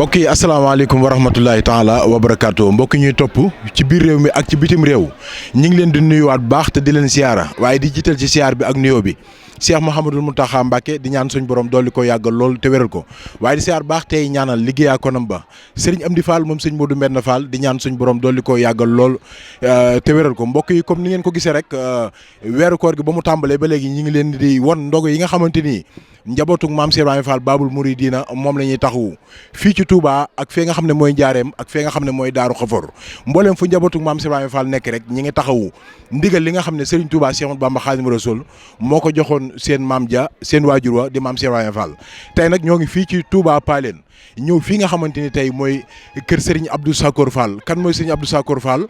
mbokk yi asalaamaaleykum wa rahmatulahi taala wa barakaatu mbokk ñuy topp ci biir réew mi ak ci bitim réew ñu ngi leen di nuyuwaat baax te di leen siyaara waaye di jiital ci siyaar bi ak nuyoo bi Cheikh Mouhamadul Mountakha Mbacké di ñaan suñ borom dolli ko yàggal lool te wéral ko waaye di siyaar baax tey ñaanal liggéeyaa konam ba Serigne Amdi Fall moom sëñ Modou Mbenn Fall di ñaan suñ borom dolli ko yàggal lool te wéral ko mbokk yi comme ni ngeen ko gisee rek weeru koor gi ba mu tàmbalee ba léegi ñi ngi leen di won ndogu yi nga xamante ni njabootug maam Cheikh Ibrahima Fall Babul Mouridina moom la ñuy taxawu fii ci Touba ak fee nga xam ne mooy Njaareem ak fee nga xam ne mooy Daaru Xafor mbooleem fu njabootug maam Cheikh Ibrahima Fall nekk rek ñi ngi taxawu ndigal li nga xam ne Serigne Touba Cheikh Bamba Khadimu Rasul moo ko joxoon seen maam ja seen waajur wa di maam Cheikh Ibrahima Fall tey nag ñoo ngi fii ci Touba Paleen ñëw fii nga xamante ni tey mooy kër Serigne Abdou Sakor Fall kan mooy Serigne Abdou Sakor Fall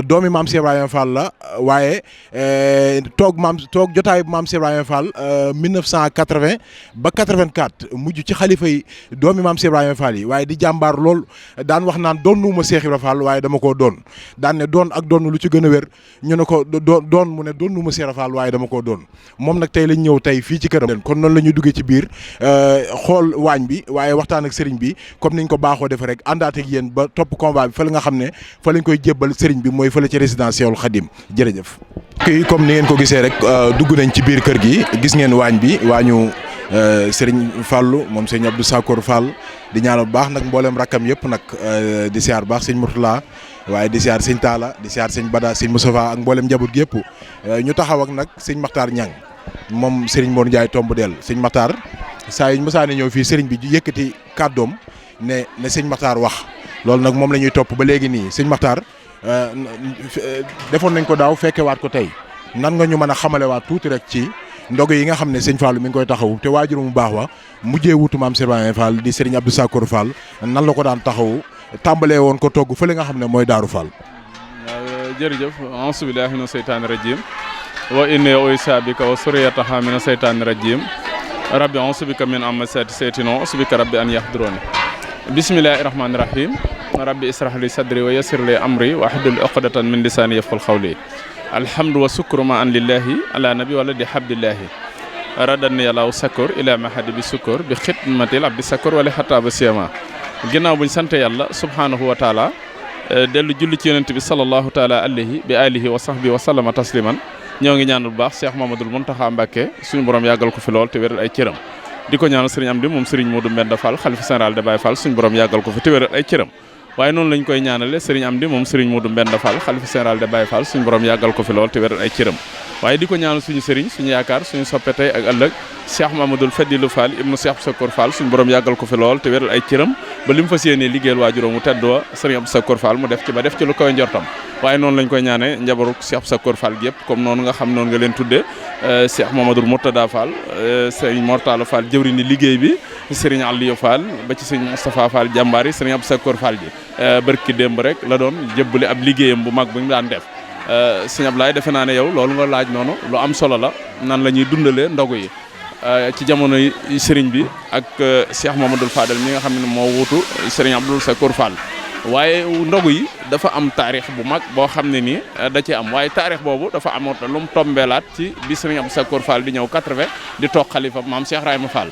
doomi maam Cheikh Ibrahima Fall la waaye toog jotaay maam Cheikh Ibrahima Fall 1980 ba 84 mujj ci xalifa yi doomi maam Cheikh Ibrahima Fall yi waaye di jàmbaar lool daan wax naan doonuma Cheikh Ibrahima Fall waaye dama koo doon daan ne doon ak doon lu ci gën a wér ñu ne ko doon mu ne doonuma Cheikh Ibrahima Fall waaye dama koo doon moom nag tey lañ ñëw tey fii ci këram kon noonu la ñuy duggee ci biir xool waañ bi waaye waxtaan ak sëriñ bi comme niñ ko baaxoo defee rek àndaat ak yéen ba topp combat bi fa la nga xam ne fa lañ koy jébbal sëriñ bi mooy fële ci résidence Cheikhoul Khadim jërëjëf. kii comme ni ngeen ko gisee rek dugg nañ ci biir kër gi gis ngeen waañ bi waañu Serigne Fallou moom sëñ Abdou Sakor Fall di ñaanal bu baax nag mboolem rakkam yëpp nag di siyaar baax sëñ Mourtala waaye di siyaar sëñ Talla di siyaar sëñ Bada sëñ Moustapha ak mboolem njaboot gi yëpp ñu taxaw ak nag sëñ Makhtar Niang moom Serigne Mor Ndiaye tomb del sëñ Makhtar saa yu ñu mësaane ñëw fii Serigne bi yëkkati kàddoom ne sëñ Makhtar wax loolu nag moom la ñuy topp ba léegi nii sëñ Makhtar defoon nañ ko daaw fekkewaat ko tey nan nga ñu mën a xamalewaat tuuti rek ci ndog yi nga xam ne sëñ Fallou mi ngi koy taxawu te waajur mu baax wa mujjee wutu maam Cheikh Ibrahima Fall di Serigne Abdou Sakor Fall nan la ko daan taxawu tàmbalee woon ko togg fële nga xam ne mooy Daaru Fall. jërëjëf auzu billaahi mina seytaani rajiim wa inni u'iizuha bika wa zurriyyataha mina seytaani rajiim rabbi auzu bika min hamazaati sayaatiin wa auzu bika rabbi an yahduruun bismillaahi rahmaani rahiim rabbi israh li sadri wa yassir li amri wa hlul uqdatan min lisaani yafqahu qawli alhamdu wa sukru ma an lillahi ala nabi wala di habdillahi radan yàllaaw sakor ila mahadi bi sukor bi xidmatil abdi sakor wala xataa ba siyama ginnaaw buñ sante yàlla subhanahu wa taala dellu julli ci yonent bi sallallahu taala alayhi bi alihi wa sahbi wa sallama tasliman ñoo ngi ñaanul baax Cheikh Mamadou Mountakha Mbacké suñu borom yàggal ko fi lool te wéral ay cëram di ko ñaanal sëriñ Amdi moom sëriñ Modou Mbenn Fall xalifa général de Baye Fall suñu borom yàggal ko fi te wéral ay cëram waaye noonu lañ koy ñaanale sëriñ Amdi moom sëriñ Modou Mbenn Fall xalifa général de Baye Fall suñu borom yàggal ko fi lool te wéral ay cëram waaye di ko ñaanal suñu sëriñ suñu yaakaar suñu soppe tey ak ëllëg Cheikh Mamadou Fadilou Fall ibnu Cheikh Sakor Fall suñu borom yàggal ko fi lool te wéral ay cëram ba li mu fas yéenee liggéeyal waajuróom mu teddoo sëriñ Abdou Sakor Fall mu def ci lu koy njortam waaye noonu lañ koy ñaane njabaru Cheikh Sakor Fall gi yëpp comme noonu nga xam noonu nga leen tuddee Cheikh Mamadou Mourtada Fall sëriñ Mortala Fall jëwri ni liggéey bi sëriñ Aliou Fall ba ci sëriñ Moustapha Fall jàmbaari sëriñ Abdou Sakor Fall ji barki démb rek la doon jébbali ab liggéeyam bu mag bu ñu daan def sëñ Ablaye defe naa ne yow loolu nga laaj noonu lu am solo la nan la ñuy dundalee ndogu yi ci jamono sëriñ bi ak Cheikh Mamadou Fadel mi nga xam ne moo wuutu sëriñ Abdou Sakor Fall waaye ndogu yi dafa am taarix bu mag boo xam ne nii da ci am waaye taarix boobu dafa amoon lu mu tombeelaat ci bi sëriñ Abdou Sakor Fall di ñëw 80 di toog xalifa maam Cheikh Ibrahima Fall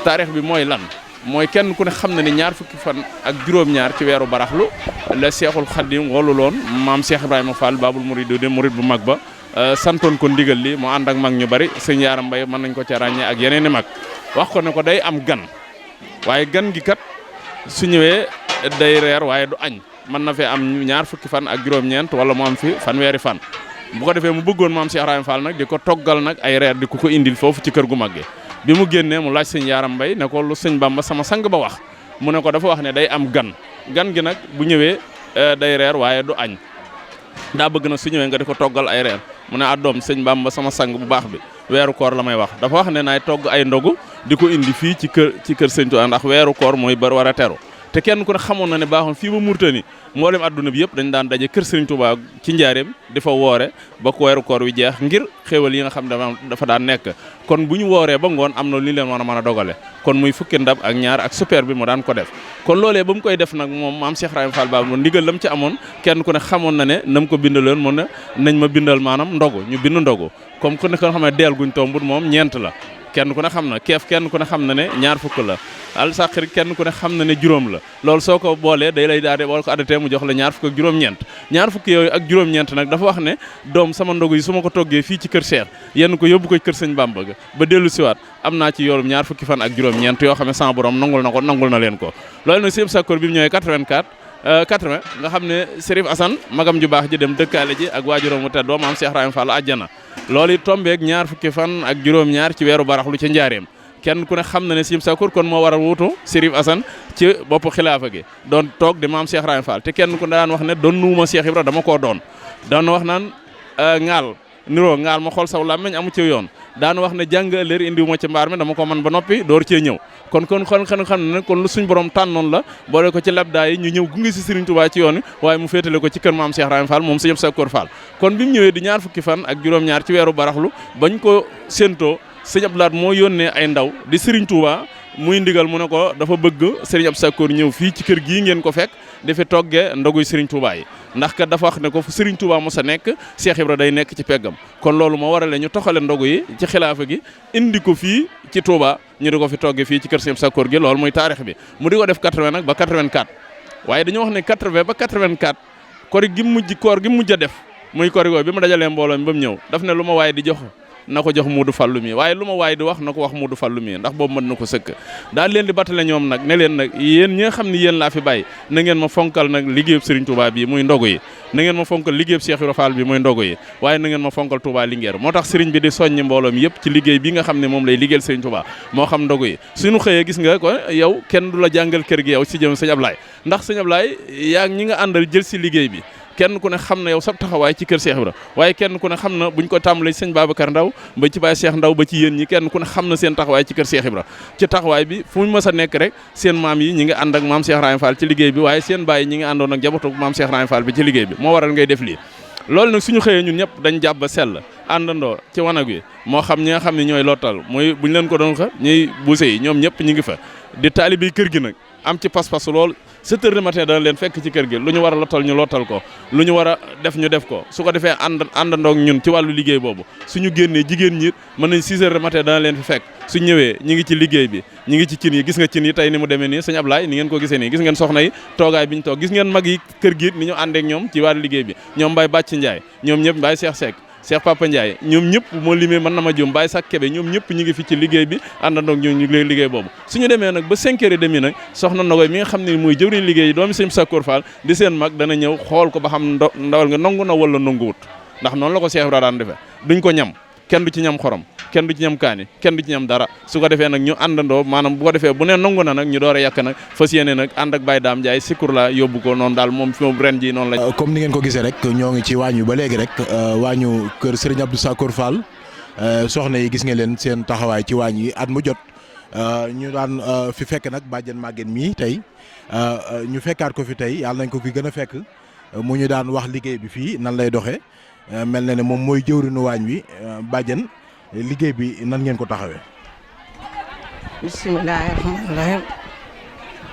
taarix bi mooy lan mooy kenn ku ne xam na ni ñaar fukki fan ak juróom-ñaar ci weeru baraxlu la Cheikhul Khadim woluloon maam Cheikh Ibrahima Fall Babul Mouridina murid bu mag ba santoon ko ndigal li mu ànd ak mag ñu bari sëñ Yaaram Mbay mën nañ ko ca ràññee ak yeneen i mag wax ko ne ko day am gan waaye gan gi kat su ñëwee day reer waaye du añ mën na fee am ñaar fukki fan ak juróom-ñeent wala mu am fi fanweeri fan bu ko defee mu bëggoon maam Cheikh Ibrahima Fall nag di ko toggal nag ay reer di ko indil foofu ci kër gu mag gi bi mu génnee mu laaj sëñ Yaaram Mbay ne ko lu sëñ Bamba sama sang ba wax mu ne ko dafa wax ne day am gan gi nag bu ñëwee day reer waaye du añ daa bëgg na su ñëwee nga di ko toggal ay reer mu ne doom sëñ Bamba sama sang bu baax bi weeru koor la may wax dafa wax ne naay togg ay ndogu di ko indi fii ci kër sëñ Tuubaa ndax weeru koor mooy bër war a teru te kenn ku ne xamoon na ne baaxoon fii ba Mauritanie mboolem adduna bi yëpp dañ daan daje kër Serigne Touba ci njaareem di fa woore ba ko weeru koor wi jeex ngir xéewal yi nga xam dafa daan nekk kon bu ñu wooree ba ngoon am na lu ñu leen war a mën a dogale kon muy fukki ndab ak ñaar ak super bi mu daan ko def kon loolee ba mu koy def nag moom maam Cheikh Ibrahima Fall Babou ndigal lam ci amoon kenn ku ne xamoon na ne nam ko bindaloon mu ne nañ ma bindal maanaam ndogu ñu bind ndogu comme ku ne ko xam ne deel guñ tombut moom ñeent la kenn ku ne xam na keef kenn ku ne xam na ne ñaar fukk la al saqir kenn ku ne xam na ne juróom la loolu soo ko boolee day lay daal di boo ko addatee mu jox la ñaar fukk ak juróom-ñeent ñaar fukki yooyu ak juróom-ñeent nag dafa wax ne doom sama ndogu yi su ma ko toggee fii ci kër Cheikh yenn ko yóbbu ko kër sëñ Bamba ga ba dellu siwaat am naa ci yoolum ñaar fukki fan ak juróom-ñeent yoo xam ne sama borom nangul na ko nangul na leen ko loolu nag sëñ Sakkoor bi mu ñëwee 80 nga xam ne Serif Assane magam ju baax ji dem dëkkaale ji ak waajuram mu tedd doom am Cheikh Rahim Fall àjjana loolu tombeeg ñaar fukki fan ak juróom-ñaar ci weeru baraxlu ca njaareem kenn ku ne xam na ne Sëñ Sakkoor kon moo war a wuutu Serif Assane ci bopp xilaafa gi doon toog di maam Cheikh Rahim Fall te kenn ku ne daan wax ne doon nuuma Cheikh Ibra dama koo doon wax naan ŋaal niroo ŋaal ma xool saw làmmeñ amu ci yoon daan wax ne jàng ëllëg indiwu ma ci mbaar mi dama ko man ba noppi door cee ñëw kon xam ne kon lu suñ borom tànnoon la boole ko ci labdaa yi ñu ñëw gunge si Serigne Touba ci yoon wi waaye mu féetale ko ci kër maam Cheikh Rahim Fall moom Sëñ Sakkoor Fall kon bi mu ñëwee di ñaar fukki fan ak juróom-ñaar ci weeru baraxlu bañ ko séentoo Sëñ Abdou Lahad moo yónnee ay ndaw di Serigne Touba muy ndigal mu ne ko dafa bëgg Serigne Abdou Sakkoor ñëw fii ci kër gii ngeen ko fekk di fi toggee ndoguy Serigne Touba yi ndax kat dafa wax ne ko fu Serigne Touba mos a nekk Cheikh Ibra day nekk ci peggam kon loolu moo warale ñu toxale ndogu yi ci xilaafa gi indi ko fii ci Touba ñu di ko fi toggee fii ci kër Sëñ Sakkoor gi loolu mooy taarix bi mu di ko def 80 nag ba 84 waaye dañoo wax ne 80 ba 84 koor gi mujj a def muy koor googu bi mu dajalee mbooloo mi ba mu ñëw daf ne lu ma waaye di jox na ko jox Modou Fallou mi waaye lu ma waay di wax na ko wax Modou Fallou mi ndax boobu mën na ko sëkk daal leen di battale ñoom nag ne leen nag yéen ñi nga xam ne yéen laa fi bàyyi na ngeen ma fonkal nag liggéeyub Serigne Touba bi muy ndogu yi na ngeen ma fonkal liggéeyub Cheikh Ibra Fall bi muy ndogu yi waaye na ngeen ma fonkal Touba Linguère moo tax Serigne bi di soññi mbooloom yëpp ci liggéey bi nga xam ne moom lay liggéeyal Serigne Touba moo xam ndogu yi suñu xëyee gis nga ko yow kenn du la jàngal kër gi yow si jëm Sëñ Ablaye ndax Sëñ Ablaye yaa ñi nga àndal jël si liggéey bi kenn ku ne xam na yow sab taxawaay ci kër Cheikh Ibra waaye kenn ku ne xam na buñ ko tàmbalee sëñ Babacar Ndaw ba ci Baye Cheikh Ndaw ba ci yéen ñi kenn ku ne xam na seen taxawaay ci kër Cheikh Ibra ci taxawaay bi fu mu mës a nekk rek seen maam yi ñi ngi ànd ak maam Cheikh Rahim Fall ci liggéey bi waaye seen baay ñi ngi àndoon ak jabatu maam Cheikh Rahim Fall bi ci liggéey bi moo waral ngay def lii loolu nag suñu xëyee ñun ñëpp dañ jàpp ba sell àndandoo ci wanag wi moo xam ñi nga xam ne ñooy lottal mooy buñ leen ko doon xa ñuy buuse yi ñoom ñëpp ñi ngi fa di taalibe kër gi nag am ci pas-pas lool 7 heures du matin dana leen fekk ci kër gi lu ñu war a lottal ñu lottal ko lu ñu war a def ñu def ko su ko defee àndandoog ñun ci wàllu liggéey boobu suñu génnee jigéen ñi mën nañ 6 heures du matin dana leen fi fekk su ñëwee ñi ngi ci liggéey bi ñi ngi ci cin yi gis nga cin yi tey ni mu demee nii sëñ Ablaye ni ngeen ko gisee nii gis ngeen soxna yi toogaay bi ñu toog gis ngeen mag yi kër gi ni ñu àndeek ñoom ci wàllu liggéey bi ñoom Baye Bàcc Ndiaye ñoom ñëpp Baye Cheikh Seck Cheikh Papa Ndiaye ñoom ñëpp moo limee mën na ma jum Baye Sak Kebe ñoom ñëpp ñi ngi fi ci liggéey bi àndandoog ñu liggéey boobu suñu demee nag ba 5h30 nag soxna Nogoy mi nga xam ne muy jëwriñ liggéey yi doomi Sëñ Sakkoor Fall di seen mag dana ñëw xool ko ba xam ndawal nga nangu na wala nanguwut ndax noonu la ko Cheikh Ibra daan defee duñ ko ñam kenn du ci ñam xorom kenn du ci ñam kaani kenn du ci ñam dara su ko defee nag ñu àndandoo maanaam bu ko defee bu ne nangu na nag ñu door a yàq nag fas yéene nag ànd ak Baye Dame Ndiaye sikkur la yóbbu ko noonu daal moom fi moom ren ji noonu la comme ni ngeen ko gisee rek ñoo ngi ci waañu ba léegi rek waañu kër Serigne Abdou Sakkoor Fall soxna yi gis ngeen leen seen taxawaay ci waañ yi at mu jot ñu daan fi fekk nag bàjjen màggen mii tey ñu fekkaat ko fi tey yàlla nañ ko fi gën a fekk mu ñu daan wax liggéey bi fii nan lay doxee mel na ne moom mooy jëwrinu waañ wi bàjjen liggéey bi nan ngeen ko taxawee. bisimilah rahmaani rahim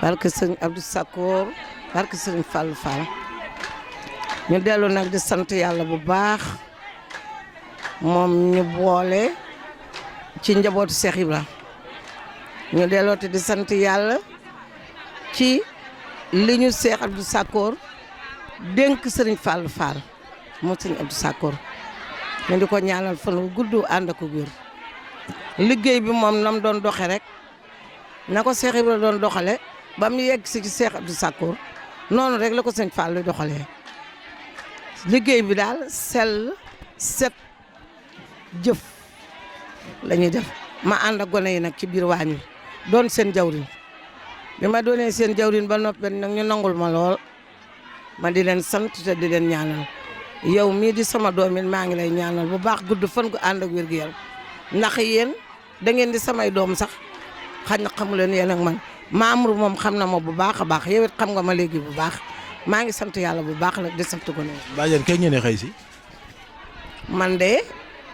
barke sëñ Abdou Sakkoor barke sëñ Fall Fall ñu dellu nag di sant yàlla bu baax moom ñu boole ci njabootu Cheikh Ibra ñu delloote di sant yàlla ci li ñu Cheikh Abdou Sakkoor dénk sëriñ Fall Fall moom sëñ Abdou Sakkoor ñu di ko ñaanal fan wu gudd ànd ak wér liggéey bi moom nam doon doxe rek na ko Cheikh Ibra doon doxale ba mu yegg si ci Cheikh Abdou Sakkoor noonu rek la ko sëñ Fall doxalee liggéey bi daal sell set jëf la ñuy def ma ànd ak gone yi nag ci biir waañ wi doon seen jawrin bi ma doonee seen jawrin ba noppi nag ñu nangul ma lool ma di leen sant te di leen ñaanal yow mii di sama doom it maa ngi lay ñaanal bu baax gudd fan gu ànd ak wér gu yaram ndax yéen da ngeen di samay doom sax xaj na xamu leen yéen ak man Mamour moom xam na ma bu baax a baax yow it xam nga ma léegi bu baax maa ngi sant yàlla bu baax nag di sant ko ne. bàjjen kay ngeen xëy si. man de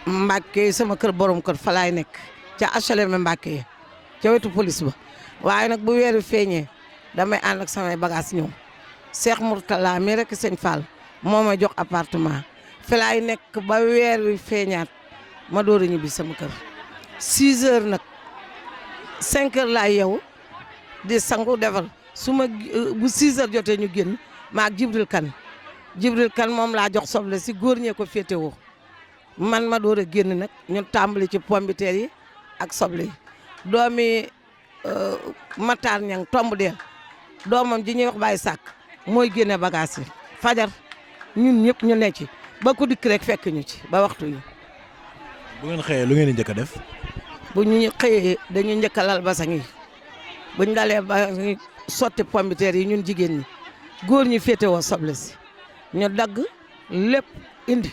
Mbàkke sama kër borom kër fa laay nekk ca HLM Mbàkke ca wetu police ba waaye nag bu weeru feeñee damay ànd ak samay bagage ñëw Cheikh Mourtala mi rek sëñ Fall moo ma jox appartement fi laay nekk ba weer wi feeñaat ma door a ñibbi sama kër 6 heures nag 5 heures laay yow di sangu defar su ma bu 6 heures jotee ñu génn maak Jibril Kan moom laa jox soble si góor ñee ko féetewoo man ma door a génn nag ñu tàmbali ci pombiteer yi ak soble yi doomi Matar Ñang tomb deel doomam ji ñuy wax Baye Sàkk mooy génne bagage yi fajar ñun ñëpp ñu ne ci ba ku dikk rek fekk ñu ci ba waxtu yi. bu ngeen xëyee lu ngeen di njëkk a def. bu ñu xëyee dañuy njëkk a lal basang yi buñ dalee ba sotti pombiteer yi ñun jigéen ñi góor ñi féetewoo soble si ñu dagg lépp indi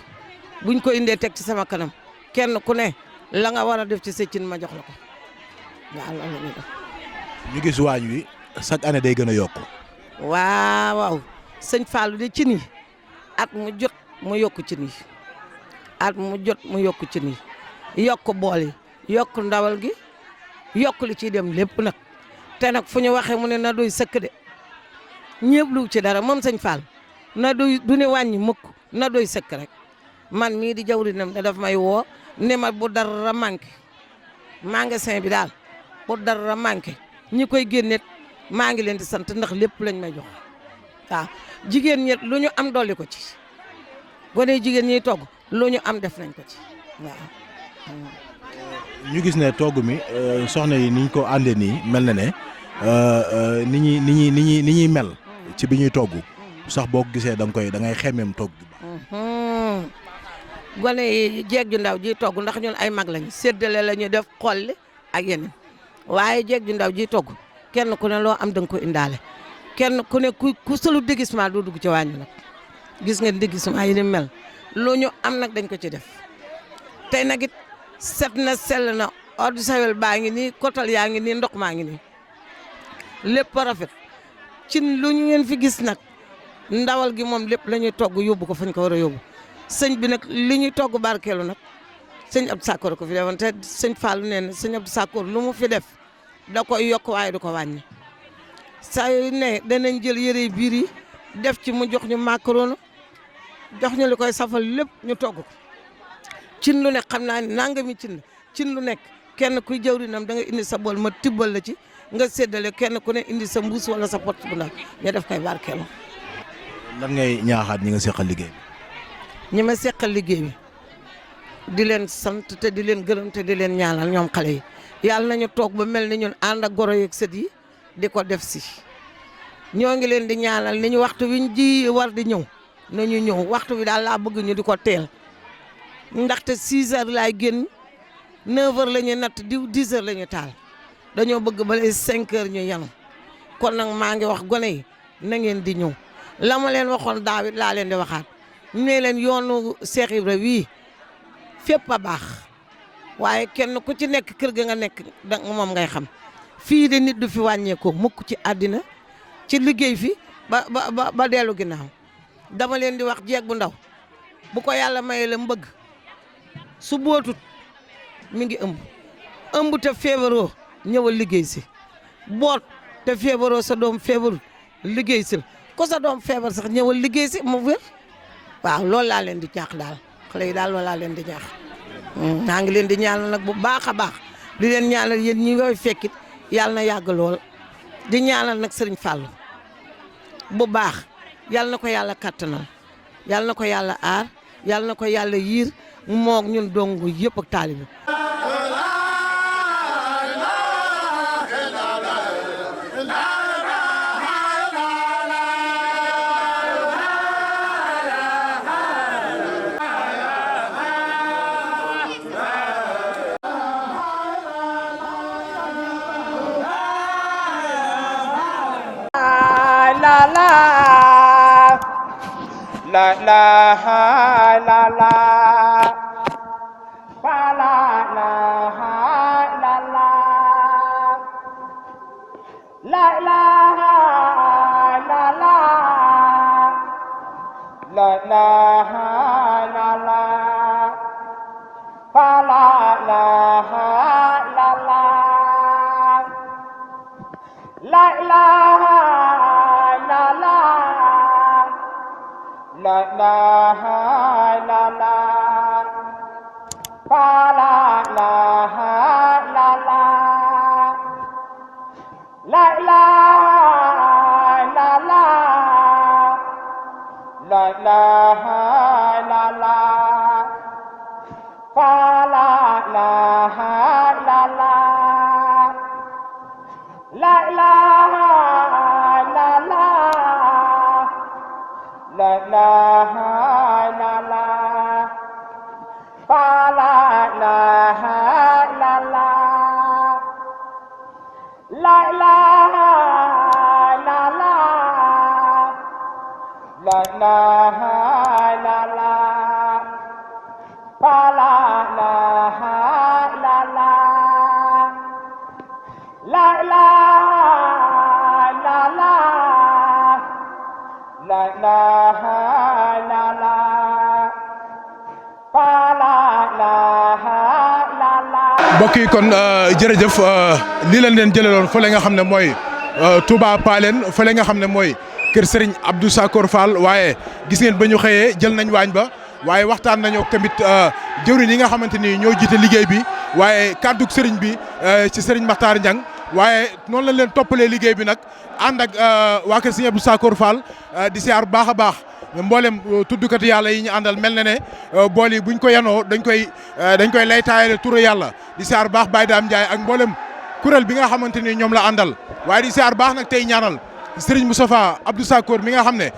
buñ ko indee teg ci sama kanam kenn ku ne la nga war a def ci sa cin ma jox la ko waaw loolu la ñuy def. ñu gis waañ wi chaque année day gën a yokk. waaw sëñ Fallou de cin yi at mu jot mu yokk cin yi at mu jot mu yokk cin yi yokk bool yi yokk ndawal gi yokk li ciy dem lépp nag te nag fu ñu waxee mu ne na doy sëkk de ñëpp lu ci dara moom sëñ Fall na doy du ne wàññi mukk na doy sëkk rek man mii di jawrinam da daf may woo ne ma bu dara manqué magasin bi daal bu dara manqué ñi koy génne maa ngi leen di sant ndax lépp lañ may jox waaw jigéen ñi lu ñu am dolli ko ci gone jigéen ñiy togg lu ñu am def nañ ko ci waaw. ñu gis ne togg mi soxna yi niñ ko àndee nii mel na ne ni ñuy mel ci bi ñuy togg sax boo ko gisee da ngay xemmeem togg bi. gone yi jeeg ju ndaw ji togg ndax ñun ay mag lañu séddale la ñu def xolli ak yeneen waaye jeeg ju ndaw ji togg kenn ku ne loo am da nga ko indaale kenn ku ne ku solu déguisement doo dugg ci wàññi nag gis ngeen déguisement yi ni mel lu ñu am nag dañ ko ci def tey nag it set na sell na eau de Javel baa ngi nii kotal yaa ngi nii ndox maa ngi nii lépp rafet ci lu ñu ngeen fi gis nag ndawal gi moom lépp la ñuy togg yóbbu ko fañ ko war a yóbbu sëñ bi nag li ñuy togg barkeelu nag sëñ Abdou Sakkoor ko fi defoon te sëñ Fallou nee na sëñ Abdou Sakkoor lu mu fi def da koy yokk waaye du ko wàññi saa yu ne danañ jël yëre biir yi def ci mu jox ñu macaroni jox ñu li koy safal lépp ñu togg ko cin lu nekk xam naa ne nangami cin lu nekk kenn kuy jawrinam da nga indi sa bool ma tibbal la ci nga séddale kenn ku ne indi sa mbuus wala sa pot bu ndaw ñu def koy barkeelu. lan ngay ñaaxaat ñi nga seqal liggéey bi. ñi ma seqal liggéey bi di leen sant te di leen gërëm te di leen ñaanal ñoom xale yi yàlla nañu toog ba mel ni ñun ànd ak goro yeeg sët yi di ko def si ñoo ngi leen di ñaanal ni ñu waxtu wi ñu ji war di ñëw nañu ñëw waxtu bi daal laa bëgg ñu di ko teel ndaxte 6 heures laay génn 9 heures la ñuy natt diw 10 heures la ñuy taal dañoo bëgg ba les 5 heures ñu yanu kon nag maa ngi wax gone yi na ngeen di ñëw la ma leen waxoon daaw it laa leen di waxaat ne leen yoonu Cheikh Ibra wii fépp a baax waaye kenn ku ci nekk kër ga nga nekk da moom ngay xam fii de nit du fi wàññeekoo mukk ci àddina ci liggéey fi ba dellu ginnaaw dama leen di wax jeeg bu ndaw bu ko yàlla mayee la mbëgg su bootut mi ngi ëmb te feebaroo ñëwal liggéey si boot te feebaroo sa doom feebarut liggéey si ko sa doom feebar sax ñëwal liggéey si mu wér waaw loolu laa leen di ñaax daal xale yi daal loolu laa leen di ñaax maa ngi leen di ñaanal nag bu baax a baax di leen ñaanal yéen ñi ngay fekkit yàlla na yàgg lool di ñaanal nag Serigne Fallou bu baax yàlla na ko yàlla kattanal yàlla na ko yàlla aar yàlla na ko yàlla yiir moog ñun dong yëpp ak taalibe la la la la fa la la la la la la la la la la la la fa la la la la la la la la la la fa la la la la la la la ilaha illallah fa la ilaha illallah la ilaha illallah la ilaha illallah fa la ilaha illallah la ilaha illallah la ilaha illallah fa la ilaha illallah la ilaha illallah la ilaha illallah fa la ilaha illallah. mbokk yi kon jërëjëf lii lañ leen jëleloon fële nga xam ne mooy Touba Palen fële nga xam ne mooy kër Serigne Abdou Sakor Fall waaye gis ngeen ba ñu xëyee jël nañ waañ ba waaye waxtaan nañoo tamit jëwriñ yi nga xamante ni ñoo jiite liggéey bi waaye kàddug Serigne bi ci Serigne Makhtar Niang waaye noonu lañ leen toppalee liggéey bi nag ànd ak waa kër Serigne Abdou Sakor Fall di siyaar baax a baax mboolem tuddukati yàlla yi ñu àndal mel na ne bool yi buñ ko yanoo dañ koy lay taayale turu yàlla di siyaar baax Baye Dame Ndiaye ak mboolem kuréel bi nga xamante ni ñoom la àndal waaye di siyaar baax nag tey ñaanal Serigne Moustapha Abdou Sakor mi nga xam ne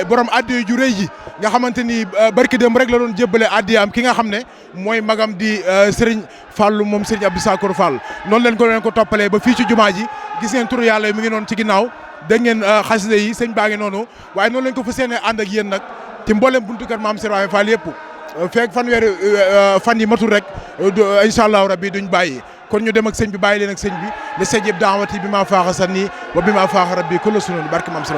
borom addiya ju rëy ji nga xamante ni barki dem rek la doon jébbale addiyaam ki nga xam ne mooy magam di Serigne Fallou moom Serigne Abdou Sakor Fall noonu leen ko toppalee ba fii ci jumaa ji gis ngeen turu yàlla mi ngi noonu ci ginnaaw dégg ngeen xasida yi sëñ baa ngi noonu waaye noonu lañ ko fas yéene ànd ak yéen nag ci mboolem buntu kër maam Serigne Fall yëpp feek fanweeri fan yi matul rek incha allahu rabbi duñ bàyyi kon ñu dem ak sëñ bi bàyyi leen ak sëñ bi le sëñ yëpp daawati bi maa faaxa sanni wa bi maa faaxa rabbi kullu sunan barke maam